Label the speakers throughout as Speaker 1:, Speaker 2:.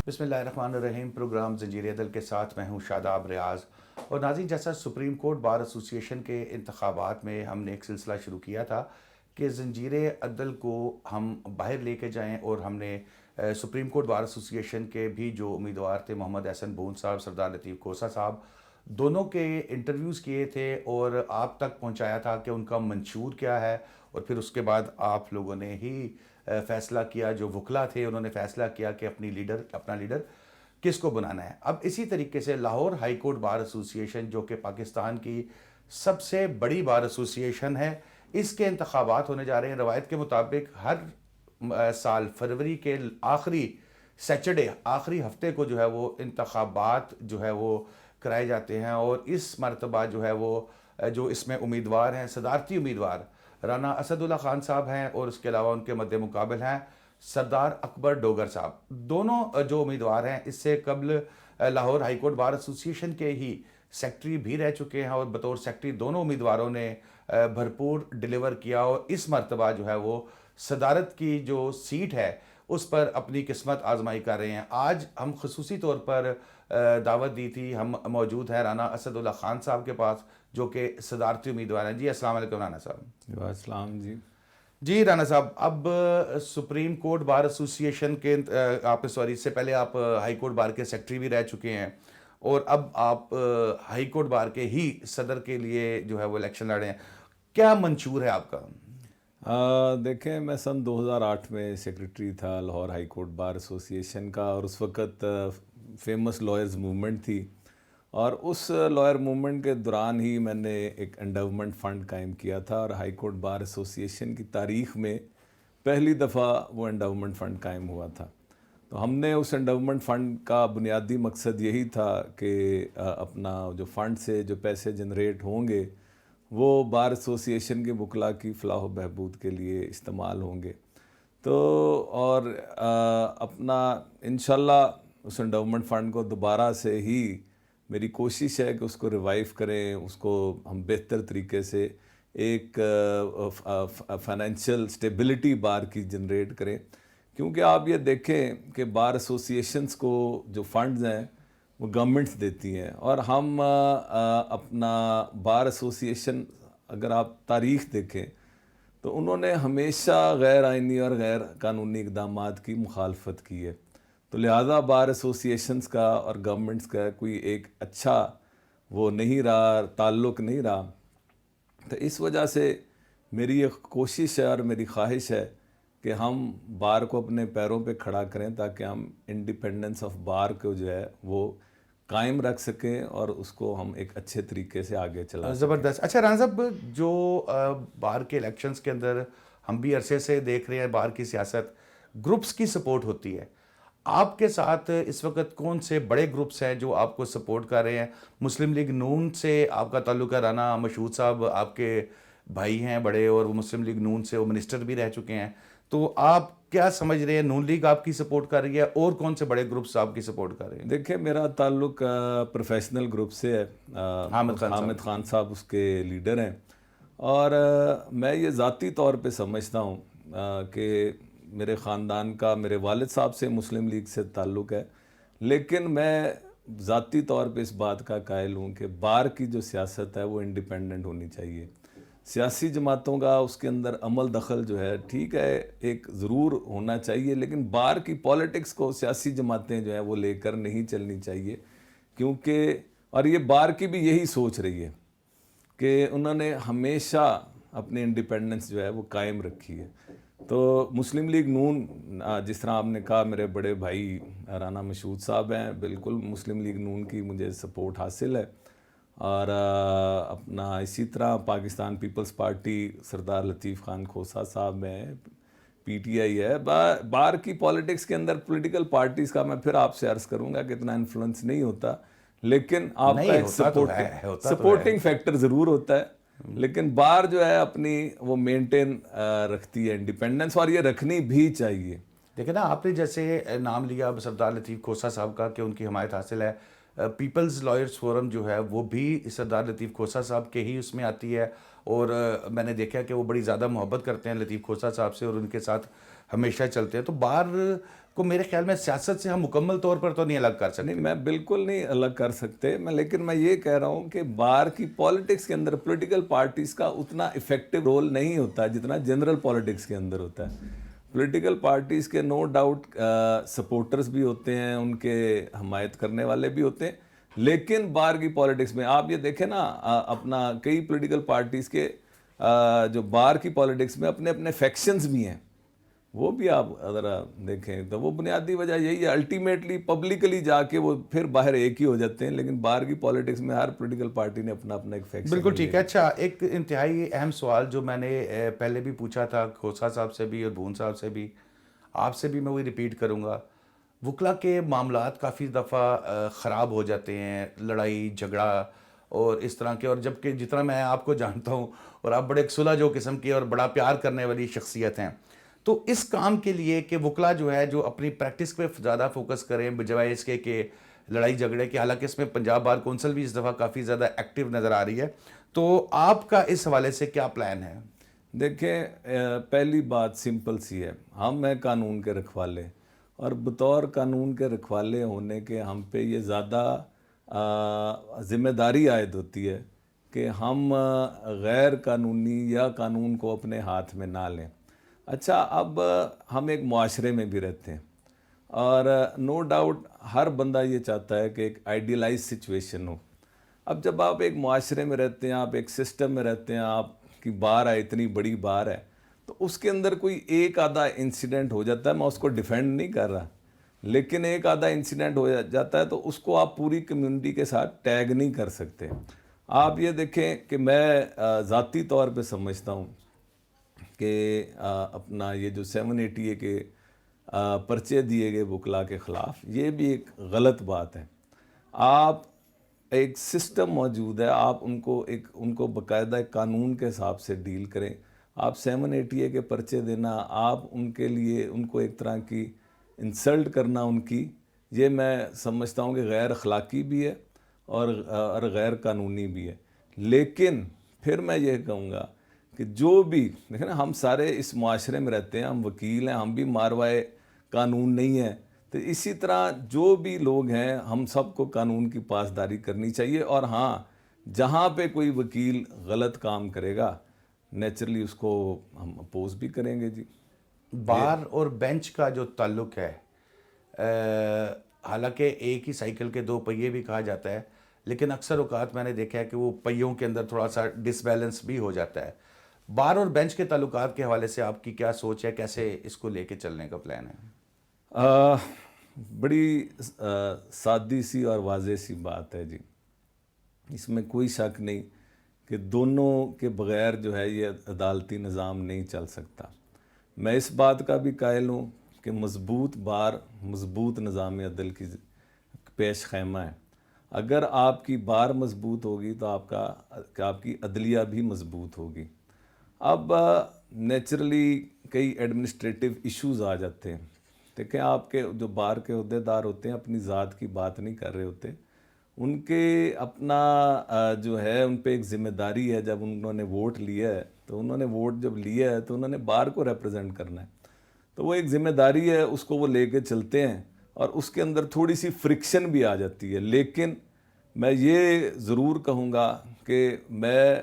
Speaker 1: بسم اللہ الرحمن الرحیم. پروگرام زنجیر عدل کے ساتھ میں ہوں شاداب ریاض. اور ناظرین، جیسا سپریم کورٹ بار ایسوسی ایشن کے انتخابات میں ہم نے ایک سلسلہ شروع کیا تھا کہ زنجیر عدل کو ہم باہر لے کے جائیں، اور ہم نے سپریم کورٹ بار ایسوسی ایشن کے بھی جو امیدوار تھے، محمد احسن بون صاحب، سردار لطیف کھوسہ صاحب، دونوں کے انٹرویوز کیے تھے اور آپ تک پہنچایا تھا کہ ان کا منشور کیا ہے. اور پھر اس کے بعد آپ لوگوں نے ہی فیصلہ کیا، جو وکلا تھے انہوں نے فیصلہ کیا کہ اپنا لیڈر کس کو بنانا ہے. اب اسی طریقے سے لاہور ہائی کورٹ بار ایسوسی ایشن، جو کہ پاکستان کی سب سے بڑی بار ایسوسی ایشن ہے، اس کے انتخابات ہونے جا رہے ہیں. روایت کے مطابق ہر سال فروری کے آخری سیچرڈے، آخری ہفتے کو جو ہے وہ انتخابات جو ہے وہ کرائے جاتے ہیں. اور اس مرتبہ جو ہے وہ جو اس میں امیدوار ہیں، صدارتی امیدوار رانا اسد اللہ خان صاحب ہیں، اور اس کے علاوہ ان کے مد مقابل ہیں سردار اکبر ڈوگر صاحب. دونوں جو امیدوار ہیں اس سے قبل لاہور ہائی کورٹ بار ایسوسی ایشن کے ہی سیکٹری بھی رہ چکے ہیں، اور بطور سیکٹری دونوں امیدواروں نے بھرپور ڈیلیور کیا، اور اس مرتبہ جو ہے وہ صدارت کی جو سیٹ ہے اس پر اپنی قسمت آزمائی کر رہے ہیں. آج ہم خصوصی طور پر دعوت دی تھی، ہم موجود ہیں رانا اسد اللہ خان صاحب کے پاس جو کہ صدارتی امیدوار ہیں. جی السلام علیکم رانا صاحب.
Speaker 2: السلام جی.
Speaker 1: جی رانا صاحب، اب سپریم کورٹ بار ایسوسی ایشن کے اس سے پہلے آپ ہائی کورٹ بار کے سیکٹری بھی رہ چکے ہیں، اور اب آپ ہائی کورٹ بار کے ہی صدر کے لیے جو ہے وہ الیکشن لڑے ہیں. کیا منشور ہے آپ کا؟
Speaker 2: دیکھیں، میں سن 2008 میں سیکرٹری تھا لاہور ہائی کورٹ بار ایسوسی ایشن کا، اور اس وقت فیمس لائرز موومنٹ تھی، اور اس لائر موومنٹ کے دوران ہی میں نے ایک انڈاومنٹ فنڈ قائم کیا تھا، اور ہائی کورٹ بار ایسوسی ایشن کی تاریخ میں پہلی دفعہ وہ انڈاومنٹ فنڈ قائم ہوا تھا. تو ہم نے اس انڈاومنٹ فنڈ کا بنیادی مقصد یہی تھا کہ اپنا جو فنڈ سے جو پیسے جنریٹ ہوں گے وہ بار ایسوسی ایشن کے وکلاء کی فلاح و بہبود کے لیے استعمال ہوں گے. تو اور اپنا انشاءاللہ اس انڈاومنٹ فنڈ کو دوبارہ سے ہی میری کوشش ہے کہ اس کو ریوائیو کریں، اس کو ہم بہتر طریقے سے ایک فائنینشیل سٹیبلٹی بار کی جنریٹ کریں. کیونکہ آپ یہ دیکھیں کہ بار ایسوسی ایشنز کو جو فنڈز ہیں وہ گورنمنٹس دیتی ہیں، اور ہم اپنا بار ایسوسی ایشن اگر آپ تاریخ دیکھیں تو انہوں نے ہمیشہ غیر آئینی اور غیر قانونی اقدامات کی مخالفت کی ہے. تو لہٰذا بار ایسوسی ایشنز کا اور گورنمنٹس کا کوئی ایک اچھا وہ نہیں رہا، تعلق نہیں رہا. تو اس وجہ سے میری ایک کوشش ہے اور میری خواہش ہے کہ ہم بار کو اپنے پیروں پہ کھڑا کریں، تاکہ ہم انڈیپینڈنس آف بار کو جو ہے وہ قائم رکھ سکیں اور اس کو ہم ایک اچھے طریقے سے آگے چلا سکیں.
Speaker 1: زبردست. اچھا رانا صاحب، جو بار کے الیکشنز کے اندر ہم بھی عرصے سے دیکھ رہے ہیں، بار کی سیاست گروپس کی سپورٹ ہوتی ہے. آپ کے ساتھ اس وقت کون سے بڑے گروپس ہیں جو آپ کو سپورٹ کر رہے ہیں؟ مسلم لیگ نون سے آپ کا تعلق ہے، رانا مشہود صاحب آپ کے بھائی ہیں بڑے، اور وہ مسلم لیگ نون سے وہ منسٹر بھی رہ چکے ہیں. تو آپ کیا سمجھ رہے ہیں؟ نون لیگ آپ کی سپورٹ کر رہی ہے، اور کون سے بڑے گروپس آپ کی سپورٹ کر رہے ہیں؟
Speaker 2: دیکھیں، میرا تعلق پروفیشنل گروپ سے ہے. حامد خان صاحب اس کے لیڈر ہیں، اور میں یہ ذاتی طور پہ سمجھتا ہوں کہ میرے خاندان کا میرے والد صاحب سے مسلم لیگ سے تعلق ہے، لیکن میں ذاتی طور پہ اس بات کا قائل ہوں کہ بار کی جو سیاست ہے وہ انڈیپینڈنٹ ہونی چاہیے. سیاسی جماعتوں کا اس کے اندر عمل دخل جو ہے ٹھیک ہے، ایک ضرور ہونا چاہیے، لیکن بار کی پولیٹکس کو سیاسی جماعتیں جو ہیں وہ لے کر نہیں چلنی چاہیے. کیونکہ اور یہ بار کی بھی یہی سوچ رہی ہے کہ انہوں نے ہمیشہ اپنی انڈیپینڈنس جو ہے وہ قائم رکھی ہے. تو مسلم لیگ نون، جس طرح آپ نے کہا، میرے بڑے بھائی رانا مشہود صاحب ہیں، بالکل مسلم لیگ نون کی مجھے سپورٹ حاصل ہے. اور اپنا اسی طرح پاکستان پیپلز پارٹی سردار لطیف خان کھوسہ صاحب ہیں، پی ٹی آئی ہے. بار کی پولیٹکس کے اندر پولیٹیکل پارٹیز کا میں پھر آپ سے عرض کروں گا کہ اتنا انفلوئنس نہیں ہوتا، لیکن آپ کا ایک سپورٹنگ فیکٹر ضرور ہوتا ہے. لیکن بار جو ہے اپنی وہ مینٹین رکھتی ہے انڈیپینڈنس، اور یہ رکھنی بھی چاہیے.
Speaker 1: دیکھیں نا، آپ نے جیسے نام لیا سردار لطیف کھوسہ صاحب کا کہ ان کی حمایت حاصل ہے. پیپلز لائرز فورم جو ہے وہ بھی سردار لطیف کھوسہ صاحب کے ہی اس میں آتی ہے، اور میں نے دیکھا کہ وہ بڑی زیادہ محبت کرتے ہیں لطیف کھوسہ صاحب سے، اور ان کے ساتھ ہمیشہ چلتے ہیں. تو بار کو میرے خیال میں سیاست سے ہم مکمل طور پر تو نہیں الگ کر سکتے.
Speaker 2: نہیں، میں بالکل نہیں الگ کر سکتے لیکن میں یہ کہہ رہا ہوں کہ بار کی پالیٹکس کے اندر پولیٹیکل پارٹیز کا اتنا افیکٹو رول نہیں ہوتا جتنا جنرل پالیٹکس کے اندر ہوتا ہے. پولیٹیکل پارٹیز کے نو ڈاؤٹ سپورٹرز بھی ہوتے ہیں، ان کے حمایت کرنے والے بھی ہوتے ہیں، لیکن بار کی پالیٹکس میں آپ یہ دیکھیں نا، اپنا کئی پولیٹیکل پارٹیز کے جو بار کی پالیٹکس میں اپنے اپنے فیکشنز بھی ہیں، وہ بھی آپ ذرا دیکھیں تو وہ بنیادی وجہ یہی ہے، الٹیمیٹلی پبلکلی جا کے وہ پھر باہر ایک ہی ہو جاتے ہیں، لیکن بار کی پالیٹکس میں ہر پولیٹیکل پارٹی نے اپنا اپنا ایک فیکشن.
Speaker 1: بالکل ٹھیک ہے. اچھا، ایک انتہائی اہم سوال جو میں نے پہلے بھی پوچھا تھا کھوسا صاحب سے بھی اور بھون صاحب سے بھی، آپ سے بھی میں وہی ریپیٹ کروں گا. وکلا کے معاملات کافی دفعہ خراب ہو جاتے ہیں، لڑائی جھگڑا اور اس طرح کے، اور جبکہ جتنا میں آپ کو جانتا ہوں اور آپ بڑے صلح جو قسم کے اور بڑا پیار کرنے والی شخصیت ہیں، تو اس کام کے لیے کہ وکلا جو ہے جو اپنی پریکٹس پہ زیادہ فوکس کریں بجائے اس کے کہ لڑائی جھگڑے کے، حالانکہ اس میں پنجاب بار کونسل بھی اس دفعہ کافی زیادہ ایکٹیو نظر آ رہی ہے، تو آپ کا اس حوالے سے کیا پلان ہے؟
Speaker 2: دیکھیں، پہلی بات سمپل سی ہے، ہم ہیں قانون کے رکھوالے، اور بطور قانون کے رکھوالے ہونے کے ہم پہ یہ زیادہ ذمہ داری عائد ہوتی ہے کہ ہم غیر قانونی یا قانون کو اپنے ہاتھ میں نہ لیں. اچھا، اب ہم ایک معاشرے میں بھی رہتے ہیں اور نو ڈاؤٹ ہر بندہ یہ چاہتا ہے کہ ایک آئیڈیلائز سچویشن ہو. اب جب آپ ایک معاشرے میں رہتے ہیں، آپ ایک سسٹم میں رہتے ہیں، آپ کی بار ہے، اتنی بڑی بار ہے، تو اس کے اندر کوئی ایک آدھا انسیڈنٹ ہو جاتا ہے، میں اس کو ڈیفینڈ نہیں کر رہا، لیکن ایک آدھا انسیڈنٹ ہو جاتا ہے تو اس کو آپ پوری کمیونٹی کے ساتھ ٹیگ نہیں کر سکتے. آپ یہ دیکھیں کہ میں ذاتی طور پہ سمجھتا ہوں کہ اپنا یہ جو 780 کے پرچے دیے گئے وکلا کے خلاف، یہ بھی ایک غلط بات ہے. آپ ایک سسٹم موجود ہے، آپ ان کو باقاعدہ ایک قانون کے حساب سے ڈیل کریں. آپ 780 کے پرچے دینا، آپ ان کے لیے ان کو ایک طرح کی انسلٹ کرنا ان کی، یہ میں سمجھتا ہوں کہ غیر اخلاقی بھی ہے اور غیر قانونی بھی ہے. لیکن پھر میں یہ کہوں گا کہ جو بھی دیکھیں نا، ہم سارے اس معاشرے میں رہتے ہیں، ہم وکیل ہیں، ہم بھی ماروائے قانون نہیں ہیں، تو اسی طرح جو بھی لوگ ہیں ہم سب کو قانون کی پاسداری کرنی چاہیے. اور ہاں، جہاں پہ کوئی وکیل غلط کام کرے گا نیچرلی اس کو ہم اپوز بھی کریں گے. جی،
Speaker 1: بار اور بینچ کا جو تعلق ہے، حالانکہ ایک ہی سائیکل کے دو پہیے بھی کہا جاتا ہے، لیکن اکثر اوقات میں نے دیکھا ہے کہ وہ پہیوں کے اندر تھوڑا سا ڈس بیلنس بھی ہو جاتا ہے. بار اور بینچ کے تعلقات کے حوالے سے آپ کی کیا سوچ ہے، کیسے اس کو لے کے چلنے کا پلان ہے؟
Speaker 2: بڑی سادی سی اور واضح سی بات ہے جی، اس میں کوئی شک نہیں کہ دونوں کے بغیر جو ہے یہ عدالتی نظام نہیں چل سکتا. میں اس بات کا بھی قائل ہوں کہ مضبوط بار مضبوط نظام عدل کی پیش خیمہ ہے. اگر آپ کی بار مضبوط ہوگی تو آپ کی عدلیہ بھی مضبوط ہوگی. اب نیچرلی کئی ایڈمنسٹریٹو ایشوز آ جاتے ہیں. دیکھیں، آپ کے جو بار کے عہدے دار ہوتے ہیں اپنی ذات کی بات نہیں کر رہے ہوتے، ان کے اپنا جو ہے ان پہ ایک ذمہ داری ہے. جب انہوں نے ووٹ لیا ہے تو انہوں نے ووٹ جب لیا ہے تو انہوں نے بار کو ریپرزینٹ کرنا ہے، تو وہ ایک ذمہ داری ہے، اس کو وہ لے کے چلتے ہیں اور اس کے اندر تھوڑی سی فرکشن بھی آ جاتی ہے. لیکن میں یہ ضرور کہوں گا کہ میں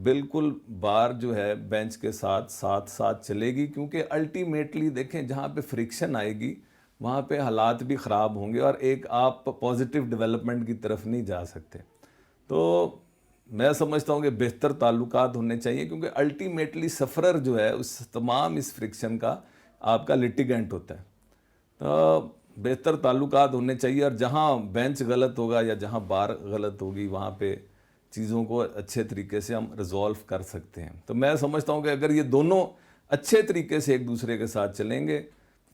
Speaker 2: بالکل بار جو ہے بینچ کے ساتھ ساتھ چلے گی، کیونکہ الٹیمیٹلی دیکھیں جہاں پہ فرکشن آئے گی وہاں پہ حالات بھی خراب ہوں گے اور ایک آپ پازیٹیو ڈیولپمنٹ کی طرف نہیں جا سکتے. تو میں سمجھتا ہوں کہ بہتر تعلقات ہونے چاہیے، کیونکہ الٹیمیٹلی سفرر جو ہے اس تمام اس فرکشن کا آپ کا لٹیگنٹ ہوتا ہے. تو بہتر تعلقات ہونے چاہیے، اور جہاں بینچ غلط ہوگا یا جہاں بار غلط ہوگی وہاں پہ چیزوں کو اچھے طریقے سے ہم ریزولو کر سکتے ہیں. تو میں سمجھتا ہوں کہ اگر یہ دونوں اچھے طریقے سے ایک دوسرے کے ساتھ چلیں گے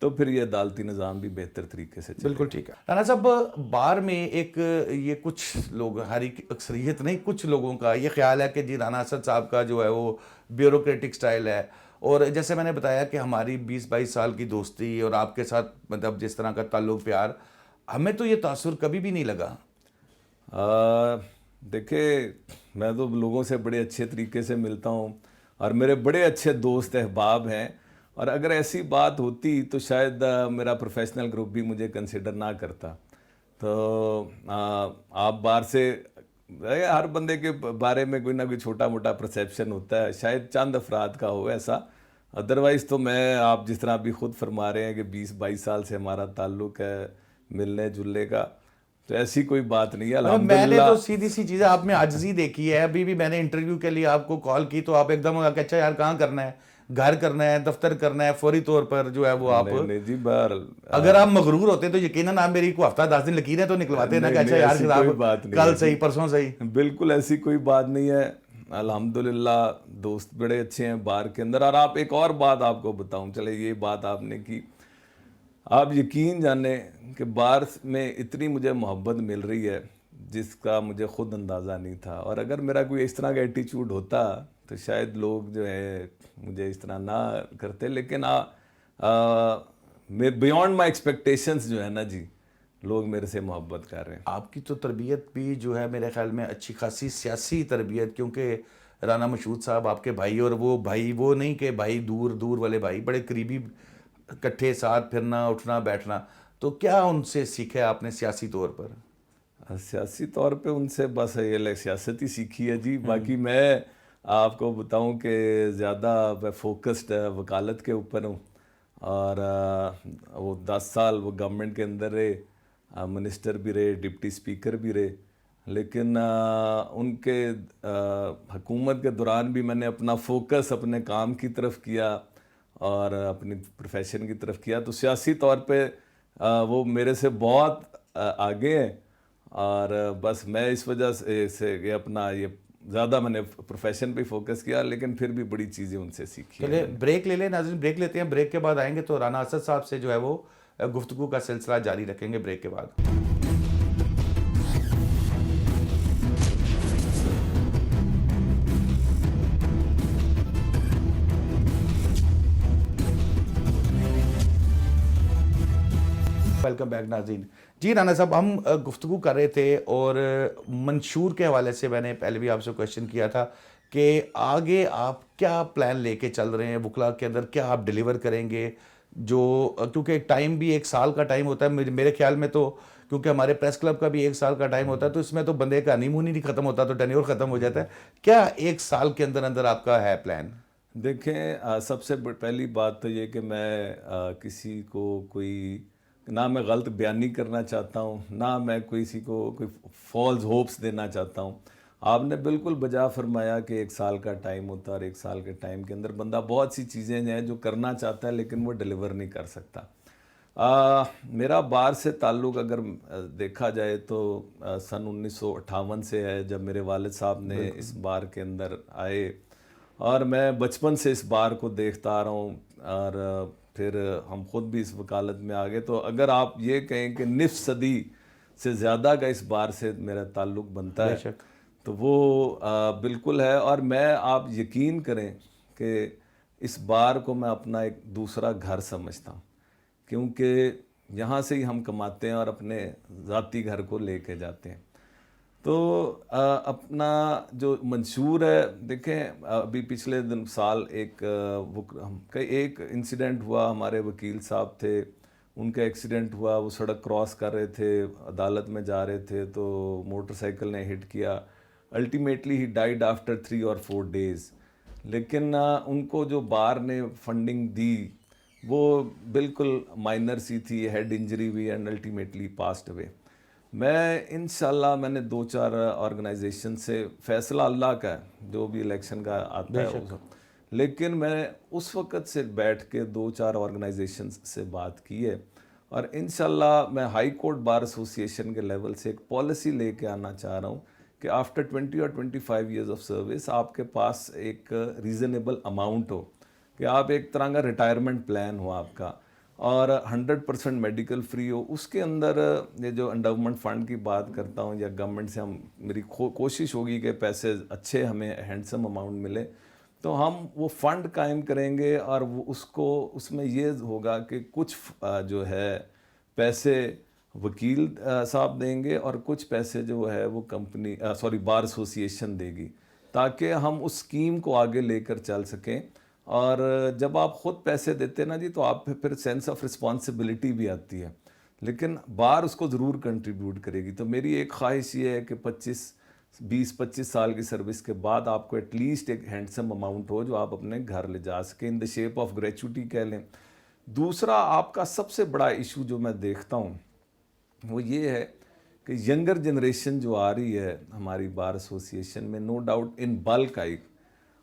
Speaker 2: تو پھر یہ عدالتی نظام بھی بہتر طریقے سے چلے گا.
Speaker 1: بالکل ٹھیک ہے. رانا صاحب، بار میں ایک یہ کچھ لوگ، ہر ایک اکثریت نہیں، کچھ لوگوں کا یہ خیال ہے کہ جی رانا اسد صاحب کا جو ہے وہ بیوروکریٹک سٹائل ہے، اور جیسے میں نے بتایا کہ ہماری 20-22 سال کی دوستی اور آپ کے ساتھ مطلب جس طرح کا تعلق پیار، ہمیں تو یہ تاثر کبھی بھی نہیں لگا.
Speaker 2: دیکھیں، میں تو لوگوں سے بڑے اچھے طریقے سے ملتا ہوں اور میرے بڑے اچھے دوست احباب ہیں، اور اگر ایسی بات ہوتی تو شاید میرا پروفیشنل گروپ بھی مجھے کنسیڈر نہ کرتا. تو آپ باہر سے ہر بندے کے بارے میں کوئی نہ کوئی چھوٹا موٹا پرسیپشن ہوتا ہے, شاید چند افراد کا ہو ایسا, ادروائز تو میں, آپ جس طرح ابھی خود فرما رہے ہیں کہ 20-22 سال سے ہمارا تعلق ہے ملنے جلنے کا, تو ایسی کوئی بات نہیں ہے
Speaker 1: میں نے
Speaker 2: الحمدللہ.
Speaker 1: تو سیدھی سی چیزیں آپ میں عاجزی دیکھی ہے. ابھی بھی میں نے انٹرویو کے لیے آپ کو کال کی تو آپ ایک دم کہ اچھا یار کہاں کرنا ہے, گھر کرنا ہے, دفتر کرنا ہے, فوری طور پر جو ہے وہ آپ,
Speaker 2: نہیں جی, بہر
Speaker 1: اگر آپ مغرور ہوتے تو یقیناً آپ میری کو ہفتہ 10 دن لکیریں تو نکلواتے نا کہ اچھا یار
Speaker 2: ایسی
Speaker 1: جناب
Speaker 2: کوئی بات نہیں
Speaker 1: کل
Speaker 2: ہے
Speaker 1: صحیح
Speaker 2: جی,
Speaker 1: پرسوں صحیح.
Speaker 2: بالکل ایسی کوئی بات نہیں ہے الحمدللہ. دوست بڑے اچھے ہیں باہر کے اندر. اور آپ ایک اور بات آپ کو بتاؤں, چلے یہ بات آپ نے کی, آپ یقین جانیں کہ باہر میں اتنی مجھے محبت مل رہی ہے جس کا مجھے خود اندازہ نہیں تھا. اور اگر میرا کوئی اس طرح کا ایٹیچیوڈ ہوتا تو شاید لوگ جو ہے مجھے اس طرح نہ کرتے, لیکن بیونڈ مائی ایکسپیکٹیشنز جو ہے نا جی, لوگ میرے سے محبت کر رہے ہیں.
Speaker 1: آپ کی تو تربیت بھی جو ہے میرے خیال میں اچھی خاصی سیاسی تربیت, کیونکہ رانا مشہود صاحب آپ کے بھائی, اور وہ بھائی وہ نہیں کہ بھائی دور دور والے بھائی, بڑے قریبی, اکٹھے ساتھ پھرنا اٹھنا بیٹھنا. تو کیا ان سے سیکھا آپ نے سیاسی طور پر؟
Speaker 2: سیاسی طور پہ ان سے بس یہ سیاست ہی سیکھی ہے جی. باقی میں آپ کو بتاؤں کہ زیادہ میں فوکسڈ وکالت کے اوپر ہوں, اور وہ 10 سال وہ گورنمنٹ کے اندر رہے, منسٹر بھی رہے, ڈپٹی اسپیکر بھی رہے, لیکن ان کے حکومت کے دوران بھی میں نے اپنا فوکس اپنے کام کی طرف کیا اور اپنی پروفیشن کی طرف کیا. تو سیاسی طور پہ وہ میرے سے بہت آگے ہیں, اور بس میں اس وجہ سے یہ اپنا یہ زیادہ میں نے پروفیشن پہ فوکس کیا, لیکن پھر بھی بڑی چیزیں ان سے سیکھی.
Speaker 1: چلے بریک لے لیں ناظرین, بریک لیتے ہیں. بریک کے بعد آئیں گے تو رانا اسد صاحب سے جو ہے وہ گفتگو کا سلسلہ جاری رکھیں گے بریک کے بعد. ویلکم بیک ناظرین. جی رانا صاحب, ہم گفتگو کر رہے تھے اور منشور کے حوالے سے میں نے پہلے بھی آپ سے کویشچن کیا تھا کہ آگے آپ کیا پلان لے کے چل رہے ہیں وکلا کے اندر, کیا آپ ڈیلیور کریں گے, جو کیونکہ ٹائم بھی 1 سال کا ٹائم ہوتا ہے میرے خیال میں, تو کیونکہ ہمارے پریس کلب کا بھی 1 سال کا ٹائم ہوتا ہے, تو اس میں تو بندے کا ہنی مون ہی نہیں ختم ہوتا, تو ٹینیور ختم ہو جاتا ہے. کیا 1 سال کے اندر اندر آپ کا ہے پلان؟
Speaker 2: دیکھیں, سب سے پہلی بات تو یہ کہ میں کسی کو کوئی نہ میں غلط بیانی کرنا چاہتا ہوں, نہ میں کسی کو کوئی فالز ہوپس دینا چاہتا ہوں. آپ نے بالکل بجا فرمایا کہ 1 سال کا ٹائم ہوتا ہے, اور 1 سال کے ٹائم کے اندر بندہ بہت سی چیزیں ہیں جو کرنا چاہتا ہے لیکن وہ ڈیلیور نہیں کر سکتا. میرا باہر سے تعلق اگر دیکھا جائے تو سن 1958 سے ہے, جب میرے والد صاحب نے اس بار کے اندر آئے, اور میں بچپن سے اس بار کو دیکھتا آ رہا ہوں, اور پھر ہم خود بھی اس وکالت میں آ گئے. تو اگر آپ یہ کہیں کہ نصف صدی سے زیادہ کا اس بار سے میرا تعلق بنتا ہے, تو وہ بالکل ہے. اور میں, آپ یقین کریں کہ اس بار کو میں اپنا ایک دوسرا گھر سمجھتا ہوں, کیونکہ یہاں سے ہی ہم کماتے ہیں اور اپنے ذاتی گھر کو لے کے جاتے ہیں. تو اپنا جو منشور ہے, دیکھیں ابھی پچھلے سال ایک انسیڈنٹ ہوا, ہمارے وکیل صاحب تھے, ان کا ایکسیڈنٹ ہوا, وہ سڑک کراس کر رہے تھے, عدالت میں جا رہے تھے, تو موٹر سائیکل نے ہٹ کیا. Ultimately he died after 3 or 4 days. لیکن ان کو جو بار نے فنڈنگ دی وہ بالکل مائنر سی تھی, ہیڈ انجری ہوئی اینڈ الٹیمیٹلی پاسڈ اوے. میں انشاءاللہ میں نے 2-4 آرگنائزیشن سے, فیصلہ اللہ کا ہے جو بھی الیکشن کا آتا ہے, لیکن میں اس وقت سے بیٹھ کے 2-4 آرگنائزیشن سے بات کی ہے, اور انشاءاللہ میں ہائی کورٹ بار ایسوسیشن کے لیول سے ایک پالیسی لے کے آنا چاہ رہا ہوں کہ after 20 or 25 years of service آپ کے پاس ایک ریزنیبل اماؤنٹ ہو, کہ آپ ایک طرح کا ریٹائرمنٹ پلان ہو آپ کا, اور 100% میڈیکل فری ہو. اس کے اندر یہ جو انڈاؤمنٹ فنڈ کی بات کرتا ہوں, یا گورنمنٹ سے میری کوشش ہوگی کہ پیسے اچھے ہمیں ہینڈسم اماؤنٹ ملے, تو ہم وہ فنڈ قائم کریں گے, اور وہ اس میں یہ ہوگا کہ کچھ جو ہے پیسے وکیل صاحب دیں گے, اور کچھ پیسے جو ہے وہ بار ایسوسیشن دے گی, تاکہ ہم اس اسکیم کو آگے لے کر چل سکیں. اور جب آپ خود پیسے دیتے ہیں نا جی تو آپ پھر سینس آف رسپانسبلٹی بھی آتی ہے، لیکن بار اس کو ضرور کنٹریبیوٹ کرے گی. تو میری ایک خواہش یہ ہے کہ 20-25 سال کی سروس کے بعد آپ کو ایٹ لیسٹ ایک ہینڈسم اماؤنٹ ہو جو آپ اپنے گھر لے جا سکیں، ان دا شیپ آف گریچوٹی کہہ لیں. دوسرا آپ کا سب سے بڑا ایشو جو میں دیکھتا ہوں وہ یہ ہے کہ ینگر جنریشن جو آ رہی ہے ہماری بار ایسوسیشن میں، نو ڈاؤٹ ان بلک آئی.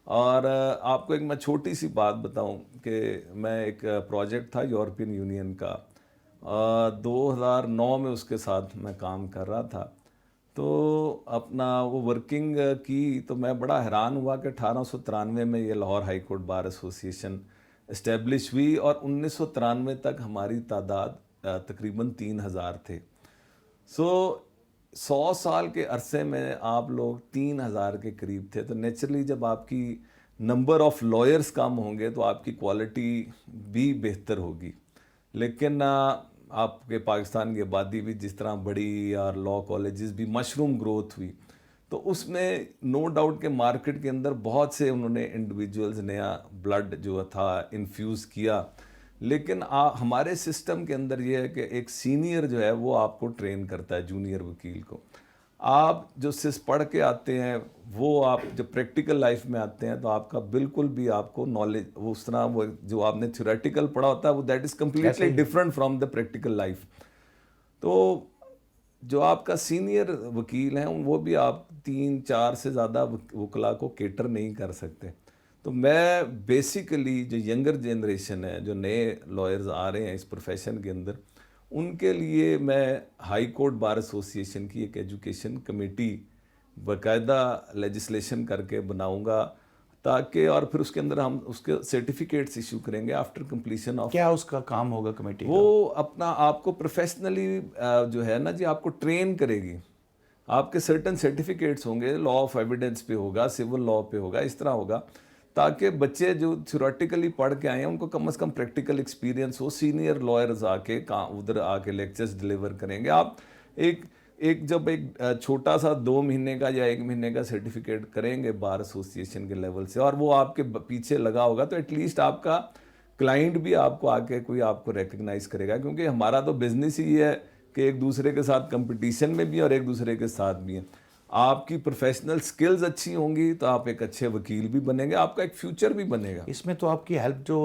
Speaker 2: اور آپ کو ایک میں چھوٹی سی بات بتاؤں کہ میں ایک پروجیکٹ تھا یورپین یونین کا، 2009 میں اس کے ساتھ میں کام کر رہا تھا. تو اپنا وہ ورکنگ کی تو میں بڑا حیران ہوا کہ 1893 میں یہ Lahore high court bar association establish ہوئی اور 1993 تک ہماری تعداد تقریباً 3000 تھے. 100 سال کے عرصے میں آپ لوگ 3000 کے قریب تھے. تو نیچرلی جب آپ کی نمبر آف لائرز کم ہوں گے تو آپ کی کوالٹی بھی بہتر ہوگی. لیکن آپ کے پاکستان کی آبادی بھی جس طرح بڑی اور لاء کالجز بھی مشروم گروتھ ہوئی، تو اس میں نو ڈاؤٹ کہ مارکیٹ کے اندر بہت سے انہوں نے انڈیویجولز نیا بلڈ جو تھا انفیوز کیا. لیکن ہمارے سسٹم کے اندر یہ ہے کہ ایک سینئر جو ہے وہ آپ کو ٹرین کرتا ہے جونیئر وکیل کو. آپ جو سس پڑھ کے آتے ہیں وہ آپ جب پریکٹیکل لائف میں آتے ہیں تو آپ کا بالکل بھی آپ کو نالج وہ اس طرح وہ جو آپ نے تھیوریٹیکل پڑھا ہوتا ہے وہ that is completely different from the practical life. تو جو آپ کا سینئر وکیل ہیں وہ بھی آپ 3-4 سے زیادہ وکلا کو کیٹر نہیں کر سکتے. تو میں بیسیکلی جو ینگر جنریشن ہے، جو نئے لائرز آ رہے ہیں اس پروفیشن کے اندر، ان کے لیے میں ہائی کورٹ بار ایسوسیشن کی ایک ایجوکیشن کمیٹی باقاعدہ لیجسلیشن کر کے بناؤں گا تاکہ، اور پھر اس کے اندر ہم اس کے سرٹیفکیٹس ایشو کریں گے آفٹر کمپلیشن آف.
Speaker 1: کیا اس کا کام ہوگا کمیٹی کا؟
Speaker 2: وہ اپنا آپ کو پروفیشنلی جو ہے نا جی آپ کو ٹرین کرے گی. آپ کے سرٹن سرٹیفکیٹس ہوں گے، لاء آف ایویڈنس پہ ہوگا، سول لاء پہ ہوگا، اس طرح ہوگا تاکہ بچے جو تھیوریٹیکلی پڑھ کے آئے ہیں ان کو کم از کم پریکٹیکل ایکسپیرینس ہو. سینئر لائرز آ کے ادھر آ کے لیکچرز ڈلیور کریں گے. آپ جب ایک چھوٹا سا 2 مہینے کا یا 1 مہینے کا سرٹیفکیٹ کریں گے بار ایسوسیشن کے لیول سے اور وہ آپ کے پیچھے لگا ہوگا تو ایٹ لیسٹ آپ کا کلائنٹ بھی آپ کو آ کے کوئی آپ کو ریکگنائز کرے گا. کیونکہ ہمارا تو بزنس ہی یہ ہے کہ ایک دوسرے کے ساتھ کمپٹیشن میں بھی اور ایک دوسرے کے ساتھ بھی ہیں. آپ کی پروفیشنل سکلز اچھی ہوں گی تو آپ ایک اچھے وکیل بھی بنیں گے، آپ کا ایک فیوچر بھی بنے گا.
Speaker 1: اس میں تو آپ کی ہیلپ جو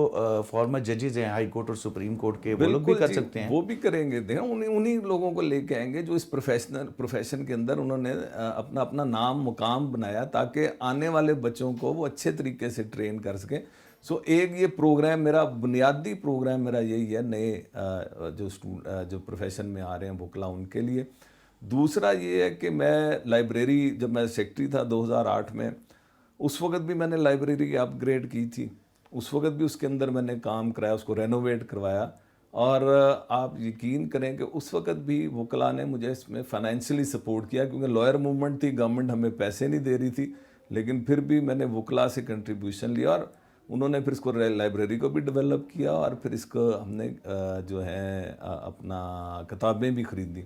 Speaker 1: فارمر ججز ہیں ہائی کورٹ اور سپریم کورٹ کے، وہ لوگ بھی کر سکتے ہیں.
Speaker 2: وہ بھی کریں گے. انہی لوگوں کو لے کے آئیں گے جو اس پروفیشن کے اندر انہوں نے اپنا نام مقام بنایا تاکہ آنے والے بچوں کو وہ اچھے طریقے سے ٹرین کر سکیں. ایک یہ پروگرام میرا بنیادی پروگرام میرا یہی ہے نئے جو پروفیشن میں آ رہے ہیں وکلا ان کے لیے. دوسرا یہ ہے کہ میں لائبریری، جب میں سیکٹری تھا 2008 میں، اس وقت بھی میں نے لائبریری اپ گریڈ کی تھی. اس وقت بھی اس کے اندر میں نے کام کرایا، اس کو رینوویٹ کروایا. اور آپ یقین کریں کہ اس وقت بھی وکلا نے مجھے اس میں فائنینشلی سپورٹ کیا کیونکہ لائر موومنٹ تھی، گورنمنٹ ہمیں پیسے نہیں دے رہی تھی، لیکن پھر بھی میں نے وکلا سے کنٹریبیوشن لیا اور انہوں نے پھر اس کو لائبریری کو بھی ڈیولپ کیا اور پھر اس کو ہم نے جو ہے اپنا کتابیں بھی خریدی.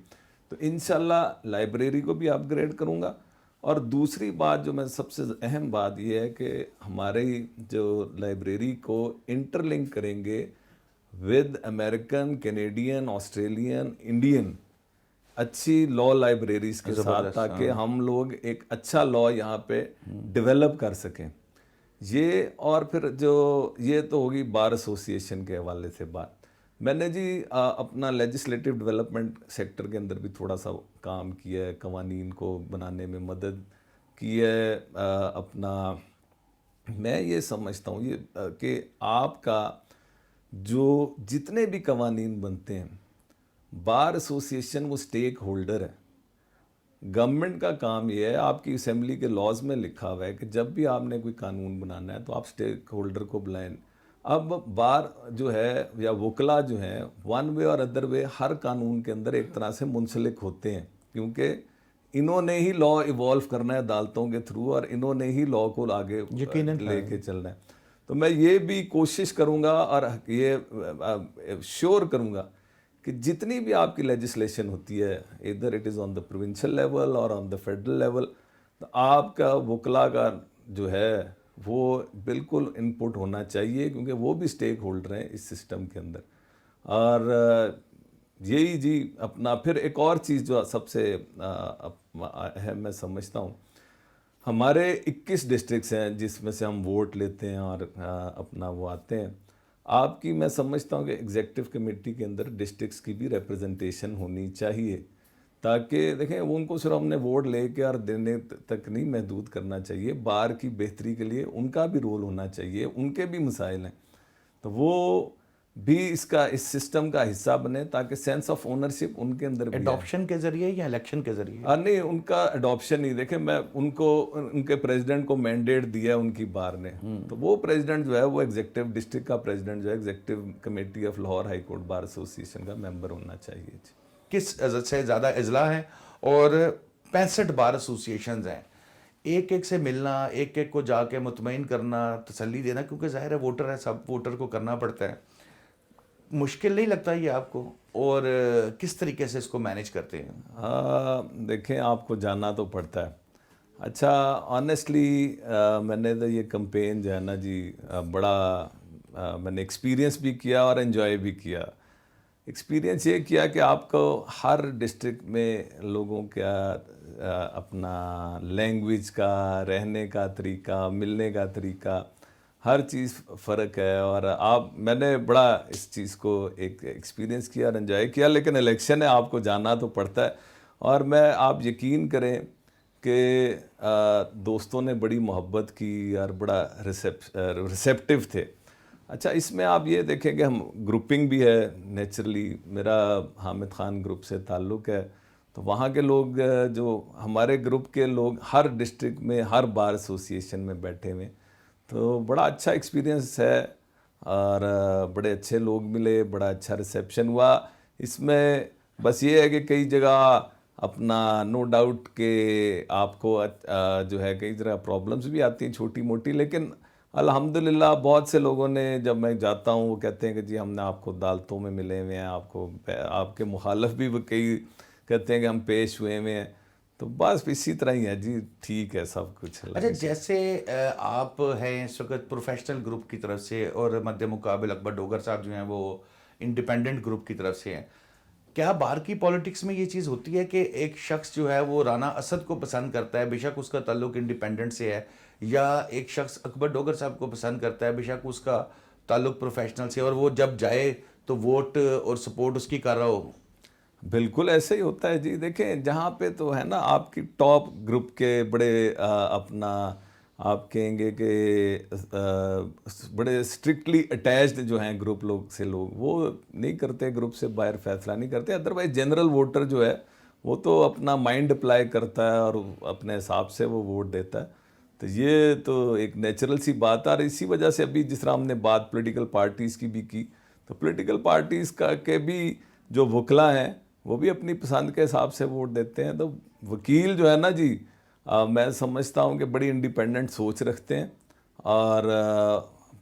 Speaker 2: تو انشاءاللہ لائبریری کو بھی اپ گریڈ کروں گا. اور دوسری بات جو میں سب سے اہم بات یہ ہے کہ ہماری جو لائبریری کو انٹر لنک کریں گے with American, Canadian, Australian, Indian اچھی لاء لائبریریز کے ساتھ تاکہ ہم لوگ ایک اچھا لاء یہاں پہ ڈیولپ کر سکیں. یہ اور پھر جو یہ تو ہوگی بار ایسوسیشن کے حوالے سے بات. میں نے جی اپنا لیجسلیٹو ڈیولپمنٹ سیکٹر کے اندر بھی تھوڑا سا کام کیا ہے، قوانین کو بنانے میں مدد کی ہے. اپنا میں یہ سمجھتا ہوں یہ کہ آپ کا جو جتنے بھی قوانین بنتے ہیں، بار ایسوسیشن وہ سٹیک ہولڈر ہے. گورنمنٹ کا کام یہ ہے، آپ کی اسمبلی کے لاز میں لکھا ہوا ہے کہ جب بھی آپ نے کوئی قانون بنانا ہے تو آپ سٹیک ہولڈر کو بلائیں. اب بار جو ہے یا وکلا جو ہیں ون وے اور ادر وے ہر قانون کے اندر ایک طرح سے منسلک ہوتے ہیں کیونکہ انہوں نے ہی لاء ایوالو کرنا ہے عدالتوں کے تھرو اور انہوں نے ہی لاء کو آگے لے کے چلنا ہے. تو میں یہ بھی کوشش کروں گا اور یہ شور کروں گا کہ جتنی بھی آپ کی لیجسلیشن ہوتی ہے ادھر it is on the provincial level اور آن دا فیڈرل لیول، تو آپ کا وکلا کا جو ہے وہ بالکل ان پٹ ہونا چاہیے، کیونکہ وہ بھی اسٹیک ہولڈر ہیں اس سسٹم کے اندر. اور یہی جی اپنا پھر ایک اور چیز جو سب سے اہم میں سمجھتا ہوں، ہمارے 21 ڈسٹرکٹس ہیں جس میں سے ہم ووٹ لیتے ہیں اور اپنا وہ آتے ہیں. آپ کی میں سمجھتا ہوں کہ ایگزیکٹو کمیٹی کے اندر ڈسٹرکٹس کی بھی ریپرزنٹیشن ہونی چاہیے، تاکہ دیکھیں وہ ان کو صرف ہم نے ووٹ لے کے اور دینے تک نہیں محدود کرنا چاہیے، بار کی بہتری کے لیے ان کا بھی رول ہونا چاہیے، ان کے بھی مسائل ہیں تو وہ بھی اس سسٹم کا حصہ بنے، تاکہ سینس آف اونرشپ ان کے اندر بھی آئے.
Speaker 1: اڈاپشن کے ذریعے یا الیکشن کے ذریعے؟
Speaker 2: نہیں، ان کا اڈاپشن نہیں. دیکھیں میں ان کے پریزیڈنٹ کو مینڈیٹ دیا ان کی بار نے، تو وہ پریزیڈنٹ جو ہے وہ ایگزیکٹو ڈسٹرکٹ کا پریزیڈنٹ جو ہے executive committee of Lahore high court bar ایسوسی ایشن کا ممبر ہونا چاہیے.
Speaker 1: کس عزت سے زیادہ اضلاع ہیں اور 65 بار ایسوسی ایشنز ہیں، ایک ایک سے ملنا، ایک ایک کو جا کے مطمئن کرنا، تسلی دینا، کیونکہ ظاہر ہے ووٹر ہے، سب ووٹر کو کرنا پڑتا ہے، مشکل نہیں لگتا یہ آپ کو؟ اور کس طریقے سے اس کو مینیج کرتے ہیں؟
Speaker 2: دیکھیں آپ کو جاننا تو پڑتا ہے. اچھا آنیسٹلی میں نے تو یہ کمپین جو ہے نا جی بڑا میں نے ایکسپیرینس بھی کیا اور انجوائے بھی کیا. ایکسپیرینس یہ کیا کہ آپ کو ہر ڈسٹرکٹ میں لوگوں کا اپنا لینگویج کا، رہنے کا طریقہ، ملنے کا طریقہ، ہر چیز فرق ہے. اور میں نے بڑا اس چیز کو ایک ایکسپیرینس کیا اور انجوائے کیا. لیکن الیکشن ہے، آپ کو جانا تو پڑتا ہے. اور آپ یقین کریں کہ دوستوں نے بڑی محبت کی اور بڑا ریسیپٹیو تھے. اچھا اس میں آپ یہ دیکھیں کہ ہم گروپنگ بھی ہے نیچرلی، میرا حامد خان گروپ سے تعلق ہے، تو وہاں کے لوگ جو ہمارے گروپ کے لوگ ہر ڈسٹرکٹ میں ہر بار ایسوسی ایشن میں بیٹھے ہوئے، تو بڑا اچھا ایکسپیرینس ہے اور بڑے اچھے لوگ ملے، بڑا اچھا ریسیپشن ہوا. اس میں بس یہ ہے کہ کئی جگہ اپنا نو ڈاؤٹ کہ آپ کو جو ہے کئی طرح پرابلمز بھی آتی ہیں چھوٹی موٹی، لیکن الحمدللہ بہت سے لوگوں نے جب میں جاتا ہوں وہ کہتے ہیں کہ جی ہم نے آپ کو عدالتوں میں ملے ہوئے ہیں، آپ کے مخالف بھی کئی کہتے ہیں کہ ہم پیش ہوئے ہیں. تو بس اسی طرح ہی ہے جی، ٹھیک ہے سب کچھ.
Speaker 1: اچھا جیسے آپ ہیں اس وقت پروفیشنل گروپ کی طرف سے، اور مد مقابل اکبر ڈوگر صاحب جو ہیں وہ انڈیپینڈنٹ گروپ کی طرف سے ہیں، کیا بار کی پولیٹکس میں یہ چیز ہوتی ہے کہ ایک شخص جو ہے وہ رانا اسد کو پسند کرتا ہے، بے شک اس کا تعلق انڈیپینڈنٹ سے ہے، یا ایک شخص اکبر ڈوگر صاحب کو پسند کرتا ہے، بے شک اس کا تعلق پروفیشنل سے، اور وہ جب جائے تو ووٹ اور سپورٹ اس کی کر رہا ہو؟
Speaker 2: بالکل ایسے ہی ہوتا ہے جی. دیکھیں جہاں پہ تو ہے نا آپ کی ٹاپ گروپ کے بڑے اپنا آپ کہیں گے کہ بڑے اسٹرکٹلی اٹیچڈ جو ہیں گروپ سے لوگ وہ نہیں کرتے، گروپ سے باہر فیصلہ نہیں کرتے. ادروائز جنرل ووٹر جو ہے وہ تو اپنا مائنڈ اپلائی کرتا ہے اور اپنے حساب سے وہ ووٹ دیتا ہے. تو یہ تو ایک نیچرل سی بات ہے. اور اسی وجہ سے ابھی جس طرح ہم نے بات پولیٹیکل پارٹیز کی بھی کی، تو پولیٹیکل پارٹیز کے بھی جو وکلا ہیں وہ بھی اپنی پسند کے حساب سے ووٹ دیتے ہیں. تو وکیل جو ہے نا جی میں سمجھتا ہوں کہ بڑی انڈیپینڈنٹ سوچ رکھتے ہیں اور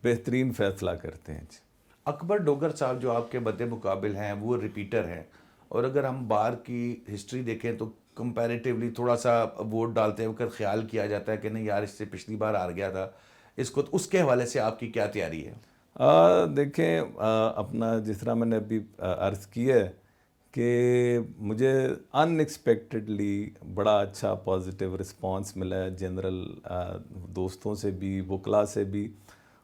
Speaker 2: بہترین فیصلہ کرتے ہیں جی.
Speaker 1: اکبر ڈوگر صاحب جو آپ کے مد مقابل ہیں وہ ریپیٹر ہیں، اور اگر ہم بار کی ہسٹری دیکھیں تو کمپیریٹیولی تھوڑا سا ووٹ ڈالتے وقت خیال کیا جاتا ہے کہ نہیں یار اس سے پچھلی بار ہار گیا تھا اس کو. اس کے حوالے سے آپ کی کیا تیاری ہے؟
Speaker 2: دیکھیں اپنا جس طرح میں نے ابھی عرض کیا ہے کہ مجھے ان ایکسپیکٹڈلی بڑا اچھا پازیٹیو رسپانس ملا ہے جنرل دوستوں سے بھی، وکلا سے بھی.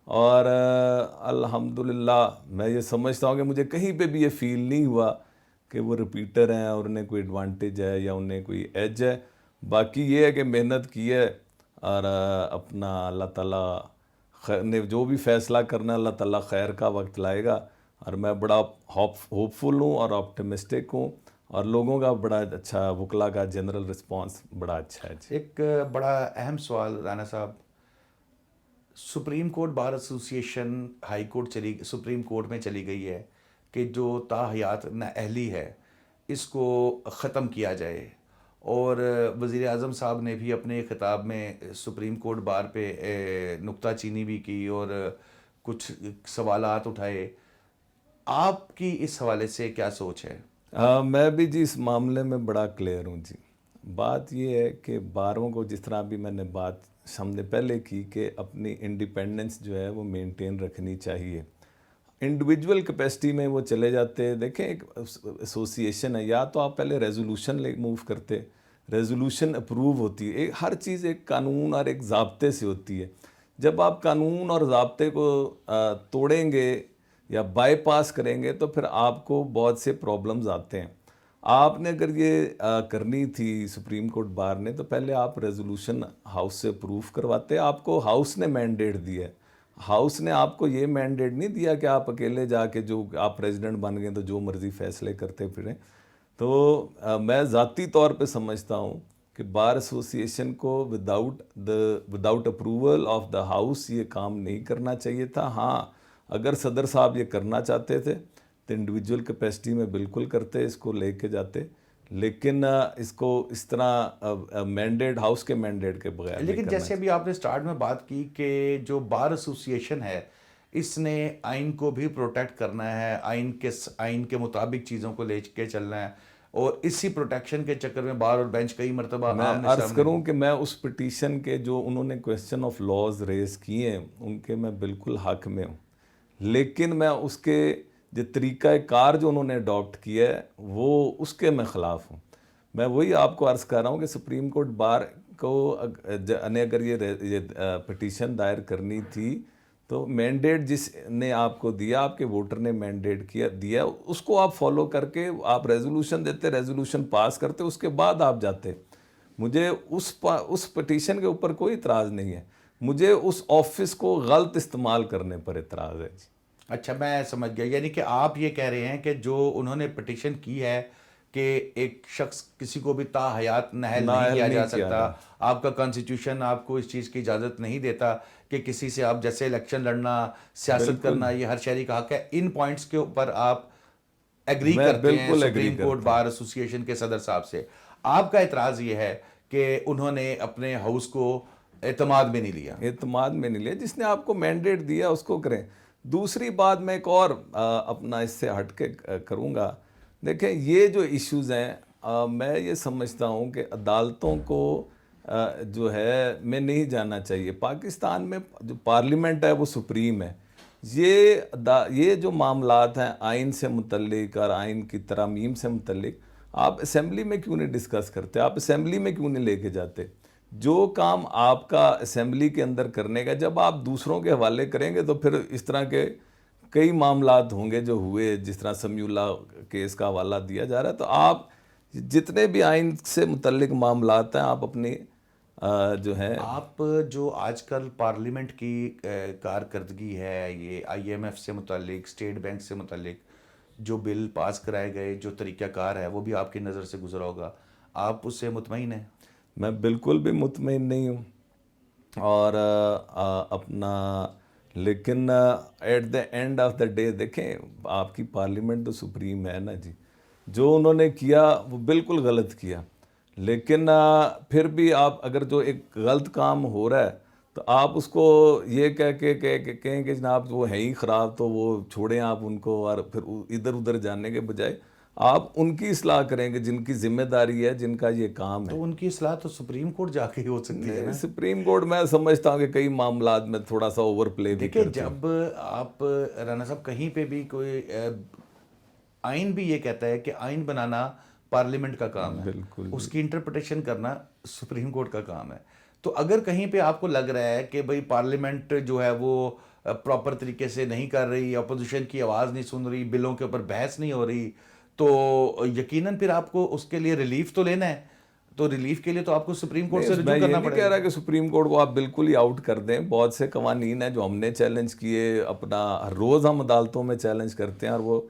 Speaker 2: اور الحمدللہ میں یہ سمجھتا ہوں کہ مجھے کہیں پہ بھی یہ فیل نہیں ہوا کہ وہ ریپیٹر ہیں اور انہیں کوئی ایڈوانٹیج ہے یا انہیں کوئی ایج ہے. باقی یہ ہے کہ محنت کی ہے اور اپنا اللہ تعالیٰ نے جو بھی فیصلہ کرنا اللہ تعالیٰ خیر کا وقت لائے گا. اور میں بڑا ہوپ فل ہوں اور آپٹیمسٹک ہوں، اور لوگوں کا بڑا اچھا وکلا کا جنرل رسپانس بڑا اچھا ہے.
Speaker 1: ایک بڑا اہم سوال رانا صاحب، سپریم کورٹ بار ایسوسی ایشن ہائی کورٹ سپریم کورٹ میں چلی گئی ہے کہ جو تاحیات نااہلی ہے اس کو ختم کیا جائے، اور وزیر اعظم صاحب نے بھی اپنے خطاب میں سپریم کورٹ بار پہ نکتہ چینی بھی کی اور کچھ سوالات اٹھائے. آپ کی اس حوالے سے کیا سوچ ہے؟
Speaker 2: میں بھی جی اس معاملے میں بڑا کلیئر ہوں جی. بات یہ ہے کہ باروں کو جس طرح بھی میں نے بات ہم نے پہلے کی کہ اپنی انڈیپینڈنس جو ہے وہ مینٹین رکھنی چاہیے. انڈیویجول کیپیسٹی میں وہ چلے جاتے ہیں. دیکھیں ایک ایسوسیشن ہے, یا تو آپ پہلے ریزولوشن موو کرتے, ریزولوشن اپروو ہوتی ہے. ہر چیز ایک قانون اور ایک ضابطے سے ہوتی ہے. جب آپ قانون اور ضابطے کو توڑیں گے یا بائی پاس کریں گے تو پھر آپ کو بہت سے پرابلمز آتے ہیں. آپ نے اگر یہ کرنی تھی سپریم کورٹ بار نے, تو پہلے آپ ریزولوشن ہاؤس سے اپروو کرواتے. آپ کو ہاؤس نے مینڈیٹ دیا ہے. ہاؤس نے آپ کو یہ مینڈیٹ نہیں دیا کہ آپ اکیلے جا کے جو آپ پریزیڈنٹ بن گئے تو جو مرضی فیصلے کرتے پھریں. تو میں ذاتی طور پہ سمجھتا ہوں کہ بار ایسوسی ایشن کو without approval of the house یہ کام نہیں کرنا چاہیے تھا. ہاں اگر صدر صاحب یہ کرنا چاہتے تھے تو انڈیویجول کیپیسٹی میں بالکل کرتے, اس کو لے کے جاتے, لیکن اس کو اس طرح مینڈیٹ ہاؤس کے مینڈیٹ کے بغیر.
Speaker 1: لیکن جیسے ابھی آپ نے سٹارٹ میں بات کی کہ جو بار ایسوسی ایشن ہے اس نے آئین کو بھی پروٹیکٹ کرنا ہے, آئین کے مطابق چیزوں کو لے کے چلنا ہے, اور اسی پروٹیکشن کے چکر میں بار اور بینچ کئی مرتبہ
Speaker 2: میں عرض کروں کہ میں اس پٹیشن کے جو انہوں نے کویسچن آف لاز ریز کیے ہیں ان کے میں بالکل حق میں ہوں, لیکن میں اس کے جو طریقہ کار جو انہوں نے اڈاپٹ کیا ہے وہ اس کے میں خلاف ہوں. میں وہی آپ کو عرض کر رہا ہوں کہ سپریم کورٹ بار کو نے اگر یہ پٹیشن دائر کرنی تھی تو مینڈیٹ جس نے آپ کو دیا, آپ کے ووٹر نے مینڈیٹ دیا, اس کو آپ فالو کر کے آپ ریزولوشن دیتے, ریزولوشن پاس کرتے, اس کے بعد آپ جاتے. مجھے اس پٹیشن کے اوپر کوئی اعتراض نہیں ہے, مجھے اس آفس کو غلط استعمال کرنے پر اعتراض ہے.
Speaker 1: اچھا میں سمجھ گیا, یعنی کہ آپ یہ کہہ رہے ہیں کہ جو انہوں نے پٹیشن کی ہے کہ ایک شخص کسی کو بھی تا حیات نااہل نہیں کیا جا سکتا, آپ کا کانسٹیٹیوشن آپ کو اس چیز کی اجازت نہیں دیتا کہ کسی سے آپ جیسے الیکشن لڑنا, سیاست کرنا, یہ ہر شہری کا حق ہے. ان پوائنٹس کے اوپر آپ ایگری کرتے ہیں سپریم کورٹ بار ایسوسی ایشن کے صدر صاحب سے. آپ کا اعتراض یہ ہے کہ انہوں نے اپنے ہاؤس کو اعتماد میں نہیں لیا.
Speaker 2: جس نے آپ کو مینڈیٹ دیا اس کو کریں. دوسری بات میں ایک اور اپنا اس سے ہٹ کے کروں گا. دیکھیں یہ جو ایشوز ہیں میں یہ سمجھتا ہوں کہ عدالتوں کو جو ہے میں نہیں جانا چاہیے. پاکستان میں جو پارلیمنٹ ہے وہ سپریم ہے. یہ جو معاملات ہیں آئین سے متعلق اور آئین کی ترامیم سے متعلق, آپ اسمبلی میں کیوں نہیں ڈسکس کرتے, آپ اسمبلی میں کیوں نہیں لے کے جاتے. جو کام آپ کا اسمبلی کے اندر کرنے کا جب آپ دوسروں کے حوالے کریں گے تو پھر اس طرح کے کئی معاملات ہوں گے جو ہوئے, جس طرح سمیع اللہ کیس کا حوالہ دیا جا رہا ہے. تو آپ جتنے بھی آئین سے متعلق معاملات ہیں آپ اپنی جو ہیں,
Speaker 1: آپ جو آج کل پارلیمنٹ کی کارکردگی ہے, یہ آئی ایم ایف سے متعلق, اسٹیٹ بینک سے متعلق جو بل پاس کرائے گئے, جو طریقہ کار ہے وہ بھی آپ کی نظر سے گزرا ہوگا, آپ اس سے مطمئن ہیں؟
Speaker 2: میں بالکل بھی مطمئن نہیں ہوں. اور اپنا لیکن at the end of the day دیکھیں آپ کی پارلیمنٹ تو سپریم ہے نا جی. جو انہوں نے کیا وہ بالکل غلط کیا, لیکن پھر بھی آپ اگر جو ایک غلط کام ہو رہا ہے تو آپ اس کو یہ کہیں کہ جناب وہ ہیں ہی خراب تو وہ چھوڑیں آپ ان کو, اور پھر ادھر ادھر جانے کے بجائے آپ ان کی اصلاح کریں گے جن کی ذمہ داری ہے, جن کا یہ کام ہے.
Speaker 1: تو ان کی اصلاح تو سپریم کورٹ جا کے ہی ہو سکتی ہے.
Speaker 2: سپریم کورٹ میں سمجھتا ہوں کہ کئی معاملات میں تھوڑا سا اوور پلے بھی کرتے ہیں.
Speaker 1: جب آپ رانا صاحب کہیں پہ بھی کوئی آئین بھی یہ کہتا ہے کہ آئین بنانا پارلیمنٹ کا کام ہے,
Speaker 2: بالکل
Speaker 1: اس کی انٹرپریٹیشن کرنا سپریم کورٹ کا کام ہے. تو اگر کہیں پہ آپ کو لگ رہا ہے کہ بھئی پارلیمنٹ جو ہے وہ پراپر طریقے سے نہیں کر رہی, اپوزیشن کی آواز نہیں سن رہی, بلوں کے اوپر بحث نہیں ہو رہی, تو یقیناً پھر آپ کو اس کے لیے ریلیف تو لینا ہے. تو ریلیف کے لیے تو آپ کو سپریم کورٹ سے رجوع کرنا پڑے گا.
Speaker 2: میں یہ نہیں کہہ رہا کہ سپریم کورٹ کو آپ بالکل ہی آؤٹ کر دیں. بہت سے قوانین ہیں جو ہم نے چیلنج کیے, اپنا ہر روز ہم عدالتوں میں چیلنج کرتے ہیں اور وہ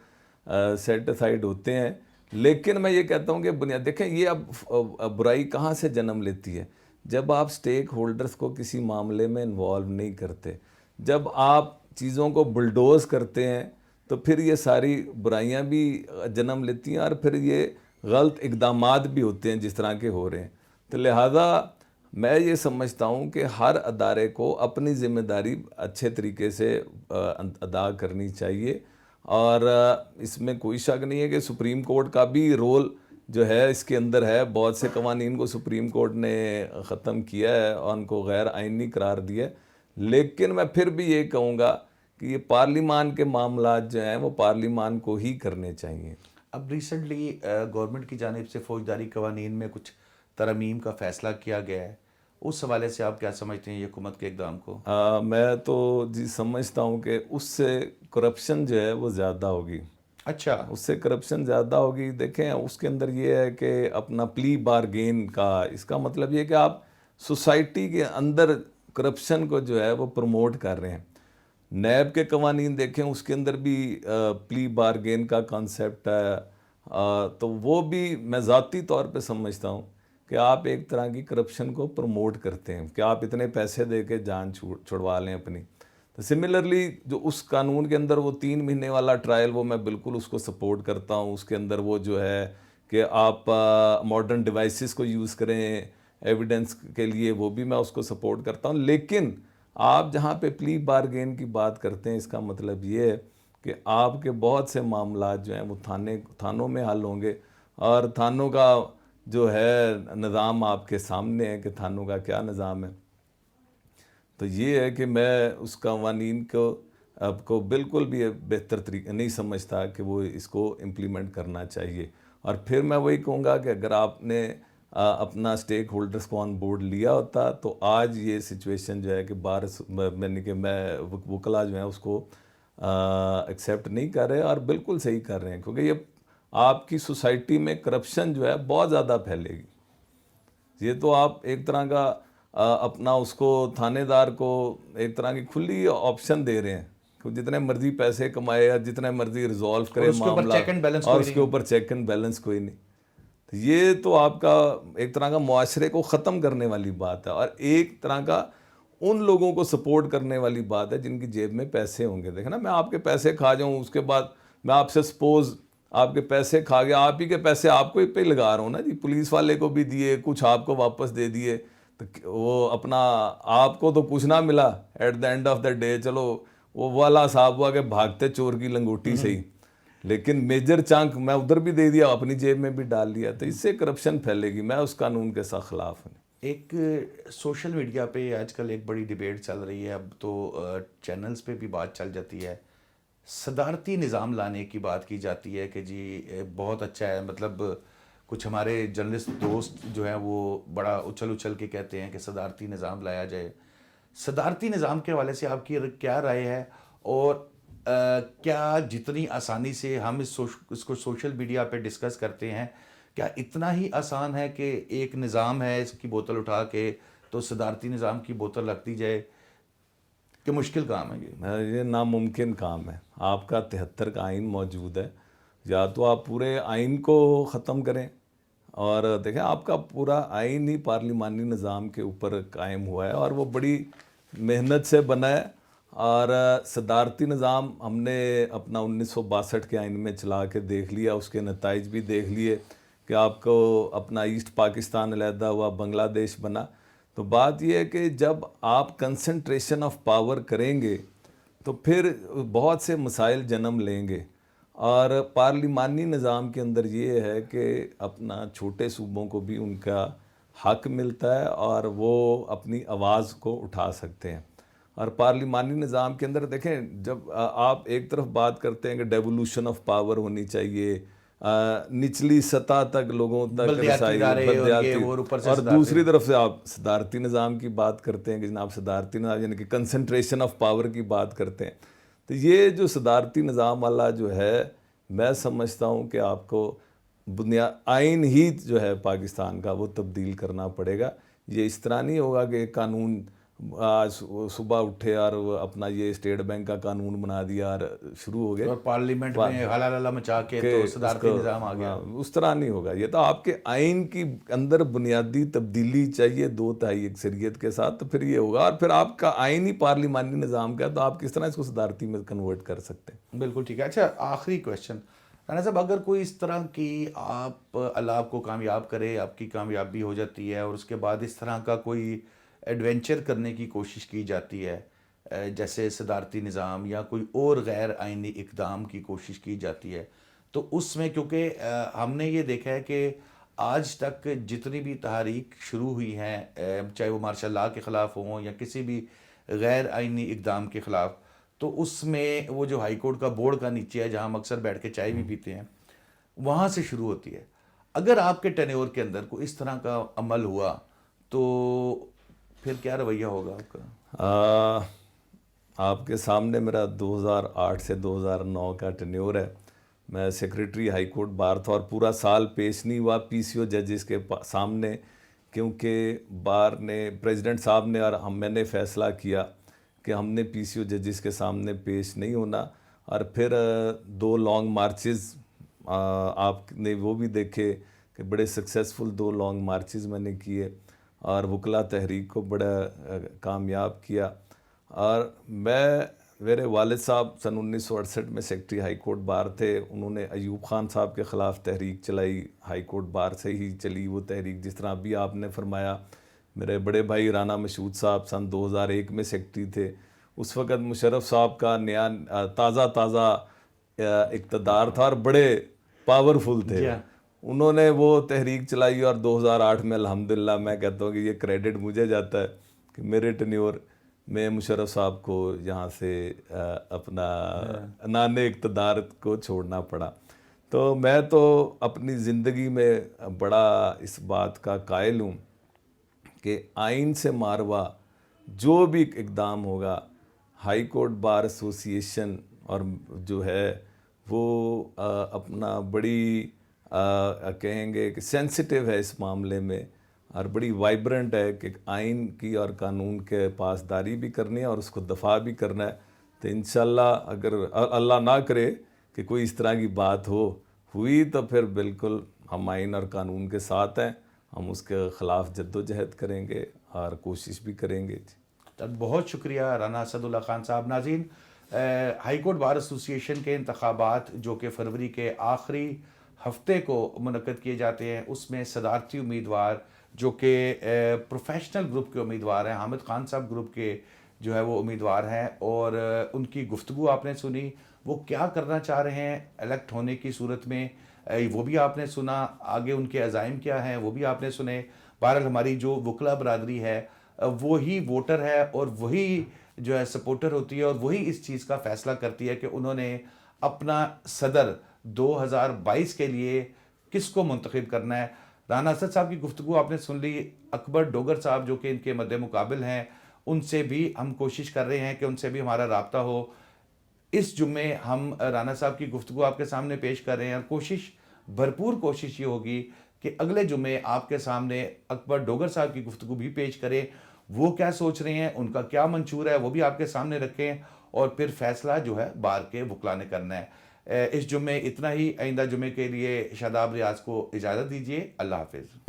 Speaker 2: سیٹ اسائڈ ہوتے ہیں. لیکن میں یہ کہتا ہوں کہ بنیاد دیکھیں یہ اب برائی کہاں سے جنم لیتی ہے, جب آپ سٹیک ہولڈرز کو کسی معاملے میں انوالو نہیں کرتے, جب آپ چیزوں کو بلڈوز کرتے ہیں تو پھر یہ ساری برائیاں بھی جنم لیتی ہیں اور پھر یہ غلط اقدامات بھی ہوتے ہیں جس طرح کے ہو رہے ہیں. تو لہٰذا میں یہ سمجھتا ہوں کہ ہر ادارے کو اپنی ذمہ داری اچھے طریقے سے ادا کرنی چاہیے, اور اس میں کوئی شک نہیں ہے کہ سپریم کورٹ کا بھی رول جو ہے اس کے اندر ہے. بہت سے قوانین کو سپریم کورٹ نے ختم کیا ہے اور ان کو غیر آئینی قرار دیا ہے, لیکن میں پھر بھی یہ کہوں گا کہ یہ پارلیمان کے معاملات جو ہیں وہ پارلیمان کو ہی کرنے چاہیے.
Speaker 1: اب ریسنٹلی گورنمنٹ کی جانب سے فوجداری قوانین میں کچھ ترمیم کا فیصلہ کیا گیا ہے, اس حوالے سے آپ کیا سمجھتے ہیں یہ حکومت کے اقدام کو؟
Speaker 2: میں تو جی سمجھتا ہوں کہ اس سے کرپشن جو ہے وہ زیادہ ہوگی.
Speaker 1: اچھا,
Speaker 2: اس سے کرپشن زیادہ ہوگی. دیکھیں اس کے اندر یہ ہے کہ اپنا پلی بارگین کا, اس کا مطلب یہ کہ آپ سوسائٹی کے اندر کرپشن کو جو ہے وہ پروموٹ کر رہے ہیں. نیب کے قوانین دیکھیں, اس کے اندر بھی پلی بارگین کا کانسیپٹ ہے, تو وہ بھی میں ذاتی طور پہ سمجھتا ہوں کہ آپ ایک طرح کی کرپشن کو پروموٹ کرتے ہیں کہ آپ اتنے پیسے دے کے جان چھڑوا لیں اپنی. تو سملرلی جو اس قانون کے اندر وہ 3 مہینے والا ٹرائل, وہ میں بالکل اس کو سپورٹ کرتا ہوں. اس کے اندر وہ جو ہے کہ آپ ماڈرن ڈیوائسز کو یوز کریں ایویڈنس کے لیے, وہ بھی میں اس کو سپورٹ کرتا ہوں. لیکن آپ جہاں پہ پلی بارگین کی بات کرتے ہیں, اس کا مطلب یہ ہے کہ آپ کے بہت سے معاملات جو ہیں وہ تھانوں میں حل ہوں گے, اور تھانوں کا جو ہے نظام آپ کے سامنے ہے کہ تھانوں کا کیا نظام ہے. تو یہ ہے کہ میں اس قوانین کو بالکل بھی بہتر طریقہ نہیں سمجھتا کہ وہ اس کو امپلیمنٹ کرنا چاہیے. اور پھر میں وہی کہوں گا کہ اگر آپ نے اپنا اسٹیک ہولڈرز کو آن بورڈ لیا ہوتا تو آج یہ سچویشن جو ہے کہ میں وکلا جو ہیں اس کو ایکسیپٹ نہیں کر رہے, اور بالکل صحیح کر رہے ہیں, کیونکہ یہ آپ کی سوسائٹی میں کرپشن جو ہے بہت زیادہ پھیلے گی. یہ تو آپ ایک طرح کا اپنا اس کو تھانے دار کو ایک طرح کی کھلی آپشن دے رہے ہیں کہ جتنے مرضی پیسے کمائے یا جتنے مرضی ریزالو کرے معاملہ, اور اس کے اوپر چیک اینڈ بیلنس کوئی نہیں. یہ تو آپ کا ایک طرح کا معاشرے کو ختم کرنے والی بات ہے, اور ایک طرح کا ان لوگوں کو سپورٹ کرنے والی بات ہے جن کی جیب میں پیسے ہوں گے. دیکھیں نا, میں آپ کے پیسے کھا جاؤں, اس کے بعد میں آپ سے سپوز آپ کے پیسے کھا گیا, آپ ہی کے پیسے آپ کو ہی پہ لگا رہا ہوں نا جی, پولیس والے کو بھی دیے, کچھ آپ کو واپس دے دیے, تو وہ اپنا آپ کو تو کچھ نہ ملا at the end of the day. چلو وہ والا صاحب ہوا کہ بھاگتے چور کی لنگوٹی سے ہی, لیکن میجر چانک میں ادھر بھی دے دیا, اپنی جیب میں بھی ڈال لیا. تو اس سے کرپشن پھیلے گی. میں اس قانون کے ساتھ خلاف ہوں.
Speaker 1: ایک سوشل میڈیا پہ آج کل ایک بڑی ڈیبیٹ چل رہی ہے, اب تو چینلز پہ بھی بات چل جاتی ہے, صدارتی نظام لانے کی بات کی جاتی ہے کہ جی بہت اچھا ہے. مطلب کچھ ہمارے جرنلسٹ دوست جو ہیں وہ بڑا اچھل کے کہتے ہیں کہ صدارتی نظام لایا جائے. صدارتی نظام کے حوالے سے آپ کی کیا رائے ہے, اور کیا جتنی آسانی سے ہم اس کو سوشل میڈیا پہ ڈسکس کرتے ہیں, کیا اتنا ہی آسان ہے کہ ایک نظام ہے اس کی بوتل اٹھا کے تو صدارتی نظام کی بوتل رکھ دی جائے, کہ مشکل کام ہے
Speaker 2: یہ ناممکن کام ہے. آپ کا 73 کا آئین موجود ہے, یا تو آپ پورے آئین کو ختم کریں, اور دیکھیں آپ کا پورا آئین ہی پارلیمانی نظام کے اوپر قائم ہوا ہے, اور وہ بڑی محنت سے بنا ہے. اور صدارتی نظام ہم نے اپنا 1962 کے آئین میں چلا کے دیکھ لیا, اس کے نتائج بھی دیکھ لیے کہ آپ کو اپنا ایسٹ پاکستان علیحدہ ہوا, بنگلہ دیش بنا. تو بات یہ ہے کہ جب آپ کنسنٹریشن آف پاور کریں گے تو پھر بہت سے مسائل جنم لیں گے. اور پارلیمانی نظام کے اندر یہ ہے کہ اپنا چھوٹے صوبوں کو بھی ان کا حق ملتا ہے, اور وہ اپنی آواز کو اٹھا سکتے ہیں. اور پارلیمانی نظام کے اندر دیکھیں, جب آپ ایک طرف بات کرتے ہیں کہ ڈیولوشن آف پاور ہونی چاہیے, نچلی سطح تک لوگوں تک رسائی, اور دوسری طرف سے آپ صدارتی نظام کی بات کرتے ہیں کہ جناب صدارتی نظام یعنی کہ کنسنٹریشن آف پاور کی بات کرتے ہیں. تو یہ جو صدارتی نظام والا جو ہے, میں سمجھتا ہوں کہ آپ کو آئین ہی جو ہے پاکستان کا وہ تبدیل کرنا پڑے گا. یہ اس طرح نہیں ہوگا کہ قانون آج صبح اٹھے اور اپنا یہ اسٹیٹ بینک کا قانون بنا دیا اور شروع ہو گئے
Speaker 1: اور پارلیمنٹ میں ہلا مچا کے تو صدارتی نظام آ گیا.
Speaker 2: اس طرح نہیں ہوگا. یہ تو آپ کے آئین کی اندر بنیادی تبدیلی چاہیے 2/3 اکثریت کے ساتھ, تو پھر یہ ہوگا. اور پھر آپ کا آئین ہی پارلیمانی نظام کا, تو آپ کس طرح اس کو صدارتی میں کنورٹ کر سکتے ہیں.
Speaker 1: بالکل ٹھیک ہے. اچھا, آخری کویشچن رانا صاحب, اگر کوئی اس طرح کی اللہ آپ کو کامیاب کرے, آپ کی کامیابی ہو جاتی ہے, اور اس کے بعد اس طرح کا کوئی ایڈونچر کرنے کی کوشش کی جاتی ہے, جیسے صدارتی نظام یا کوئی اور غیر آئینی اقدام کی کوشش کی جاتی ہے, تو اس میں کیونکہ ہم نے یہ دیکھا ہے کہ آج تک جتنی بھی تحریک شروع ہوئی ہیں چاہے وہ مارشل لاء کے خلاف ہوں یا کسی بھی غیر آئینی اقدام کے خلاف، تو اس میں وہ جو ہائی کورٹ کا بورڈ کا نیچے ہے جہاں ہم اکثر بیٹھ کے چائے بھی پیتے ہیں، وہاں سے شروع ہوتی ہے. اگر آپ کے ٹینیور کے اندر کوئی اس طرح کا عمل ہوا تو پھر کیا رویہ ہوگا آپ کا؟
Speaker 2: آپ کے سامنے میرا 2008 سے 2009 کا ٹینیور ہے. میں سیکریٹری ہائی کورٹ بار تھا اور پورا سال پیش نہیں ہوا پی سی او ججز کے سامنے، کیونکہ بار نے پریزیڈنٹ صاحب نے اور میں نے فیصلہ کیا کہ ہم نے پی سی او ججز کے سامنے پیش نہیں ہونا. اور پھر 2 لانگ مارچز آپ نے وہ بھی دیکھے کہ بڑے سکسیسفل 2 لانگ مارچز میں نے کیے اور وکلا تحریک کو بڑا کامیاب کیا. اور میرے والد صاحب سن 1968 میں سیکرٹری ہائی کورٹ بار تھے. انہوں نے ایوب خان صاحب کے خلاف تحریک چلائی، ہائی کورٹ بار سے ہی چلی وہ تحریک. جس طرح ابھی آپ نے فرمایا، میرے بڑے بھائی رانا مشہود صاحب سن 2001 میں سیکرٹری تھے. اس وقت مشرف صاحب کا نیا تازہ اقتدار تھا اور بڑے پاورفل تھے. انہوں نے وہ تحریک چلائی اور 2008 میں الحمدللہ میں کہتا ہوں کہ یہ کریڈٹ مجھے جاتا ہے کہ میرے ٹینیور میں مشرف صاحب کو یہاں سے اپنا نانے اقتدار کو چھوڑنا پڑا. تو میں تو اپنی زندگی میں بڑا اس بات کا قائل ہوں کہ آئین سے ماروا جو بھی اقدام ہوگا، ہائی کورٹ بار ایسوسی ایشن اور جو ہے وہ اپنا بڑی کہیں گے کہ سینسٹیو ہے اس معاملے میں اور بڑی وائبرنٹ ہے کہ آئین کی اور قانون کے پاسداری بھی کرنی ہے اور اس کو دفاع بھی کرنا ہے. تو انشاءاللہ اگر اللہ نہ کرے کہ کوئی اس طرح کی بات ہوئی تو پھر بالکل ہم آئین اور قانون کے ساتھ ہیں. ہم اس کے خلاف جد و جہد کریں گے اور کوشش بھی کریں گے.
Speaker 1: بہت شکریہ رانا اسد اللہ خان صاحب. ناظرین، ہائی کورٹ بار ایسوسی ایشن کے انتخابات جو کہ فروری کے آخری ہفتے کو منعقد کیے جاتے ہیں، اس میں صدارتی امیدوار جو کہ پروفیشنل گروپ کے امیدوار ہیں، حامد خان صاحب گروپ کے جو ہے وہ امیدوار ہیں، اور ان کی گفتگو آپ نے سنی. وہ کیا کرنا چاہ رہے ہیں الیکٹ ہونے کی صورت میں، وہ بھی آپ نے سنا. آگے ان کے عزائم کیا ہیں وہ بھی آپ نے سنے. بہرحال ہماری جو وکلا برادری ہے وہی ووٹر ہے اور وہی جو ہے سپورٹر ہوتی ہے اور وہی اس چیز کا فیصلہ کرتی ہے کہ انہوں نے اپنا صدر 2022 کے لیے کس کو منتخب کرنا ہے. رانا اسد صاحب کی گفتگو آپ نے سن لی. اکبر ڈوگر صاحب جو کہ ان کے مد مقابل ہیں، ان سے بھی ہم کوشش کر رہے ہیں کہ ان سے بھی ہمارا رابطہ ہو. اس جمعے ہم رانا صاحب کی گفتگو آپ کے سامنے پیش کر رہے ہیں اور بھرپور کوشش یہ ہوگی کہ اگلے جمعے آپ کے سامنے اکبر ڈوگر صاحب کی گفتگو بھی پیش کریں. وہ کیا سوچ رہے ہیں، ان کا کیا منشور ہے، وہ بھی آپ کے سامنے رکھیں اور پھر فیصلہ جو ہے بار کے وکلا نے کرنا ہے. اس جمعے اتنا ہی. آئندہ جمعے کے لیے شاداب ریاض کو اجازت دیجیے. اللہ حافظ.